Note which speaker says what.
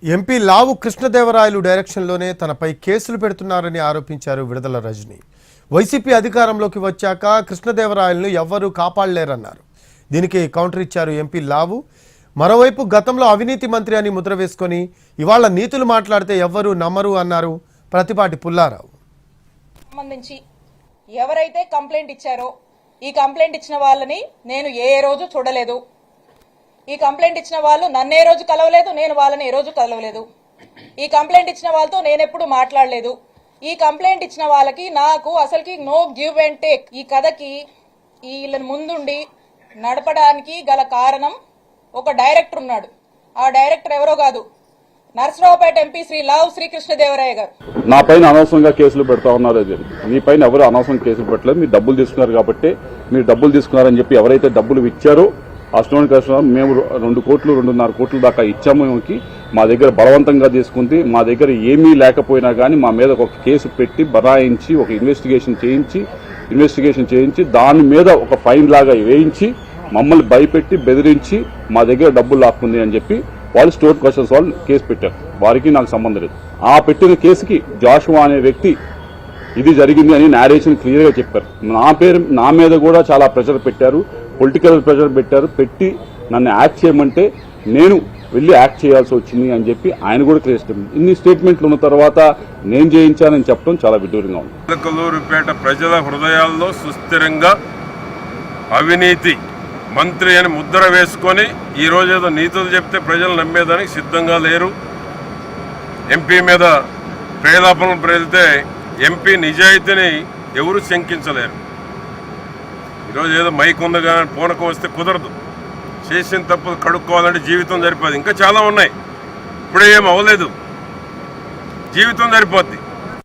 Speaker 1: MP లావు కృష్ణదేవరాయలు డైరెక్షన్లోనే తనపై కేసులు పెడుతున్నారని ఆరోపించారు విడుదల రజని. వైసీపీ అధికారంలోకి వచ్చాక కృష్ణదేవరాయలను ఎవ్వరూ కాపాడలేరన్నారు. దీనికి కౌంటర్ ఇచ్చారు ఎంపీ లావు. మరోవైపు గతంలో అవినీతి మంత్రి అని ముద్ర వేసుకొని ఇవాళ నీతులు మాట్లాడితే ఎవ్వరూ నమ్మరు అన్నారు ప్రతిపాటి పుల్లారావు.
Speaker 2: సంబంధించి ఎవరైతే కంప్లైంట్ ఇచ్చారో ఈ కంప్లైంట్ ఇచ్చిన వాళ్ళని నేను ఏ రోజు చూడలేదు. ఈ కంప్లైంట్ ఇచ్చిన వాళ్ళు నన్ను ఏ రోజు కలవలేదు, నేను వాళ్ళని ఏ రోజు కలవలేదు. ఈ కంప్లైంట్ ఇచ్చిన వాళ్ళతో నేను ఎప్పుడు మాట్లాడలేదు. ఈ కంప్లైంట్ ఇచ్చిన వాళ్ళకి నాకు అసలుకి నో గివ్ అండ్ టేక్. ఈ కథకి వీళ్ళని ముందుండి నడపడానికి గల కారణం ఒక డైరెక్టర్ ఉన్నాడు. ఆ డైరెక్టర్ ఎవరో కాదు, నర్సరావుపేట ఎంపీ శ్రీ లావు శ్రీకృష్ణదేవరాయ గారు.
Speaker 3: నా పైన అనవసరంగా కేసులు పెడతా ఉన్నారు. మీ పైన ఎవరు అనవసరంగా కేసులు పెట్టలేదు. మీరు డబ్బులు తీసుకున్నారు కాబట్టి మీరు డబ్బులు తీసుకున్నారని చెప్పి ఎవరైతే డబ్బులు ఇచ్చారో ఆ స్టోన్ కస్టమర్ మేము 2 కోట్లు 2.5 కోట్ల దాకా ఇచ్చాము. మా దగ్గర బలవంతంగా తీసుకుంది. మా దగ్గర ఏమీ లేకపోయినా కానీ మా మీద ఒక కేసు పెట్టి బనాయించి ఒక ఇన్వెస్టిగేషన్ చేయించి దాని మీద ఒక ఫైన్ లాగా వేయించి మమ్మల్ని భయపెట్టి బెదిరించి మా దగ్గర డబ్బులు లాక్కుంది అని చెప్పి వాళ్ళు స్టోర్ క్వశ్చన్స్ వాళ్ళు కేసు పెట్టారు. వారికి నాకు సంబంధం లేదు. ఆ పెట్టిన కేసుకి జాషువా అనే వ్యక్తి ఇది జరిగింది అని నేరేషన్ క్లియర్ గా చెప్పారు. నా మీద కూడా చాలా ప్రెషర్ పెట్టారు, పొలిటికల్ ప్రెషర్ పెట్టారు. పెట్టి నన్ను యాక్ట్ చేయమంటే నేను వెళ్ళి యాక్ట్ చేయాల్సి వచ్చింది అని చెప్పి ఆయన కూడా క్లియర్ స్టేట్మెంట్. ఇన్ని స్టేట్మెంట్లు ఉన్న తర్వాత నేను చేయించానని చెప్పడం చాలా విడ్డూరంగా ఉంది.
Speaker 4: చిలకలూరుపేట ప్రజల హృదయాల్లో సుస్థిరంగా అవినీతి మంత్రి అని ముద్ర వేసుకొని ఈ రోజు ఏదో నీతులు చెప్తే ప్రజలు నమ్మేదానికి సిద్ధంగా లేరు. ఎంపీ మీద ప్రేలాపనలు ప్రేలితే ఎంపీ నిజాయితీని ఎవరు శంకించలేరు. ఈరోజు ఏదో మైక్ ఉంది కానీ పూనకం వస్తే కుదరదు. చేసిన తప్పులు కడుక్కోవాలంటే జీవితం సరిపోదు. ఇంకా చాలా ఉన్నాయి. ఇప్పుడే ఏం అవ్వలేదు, జీవితం సరిపోద్ది.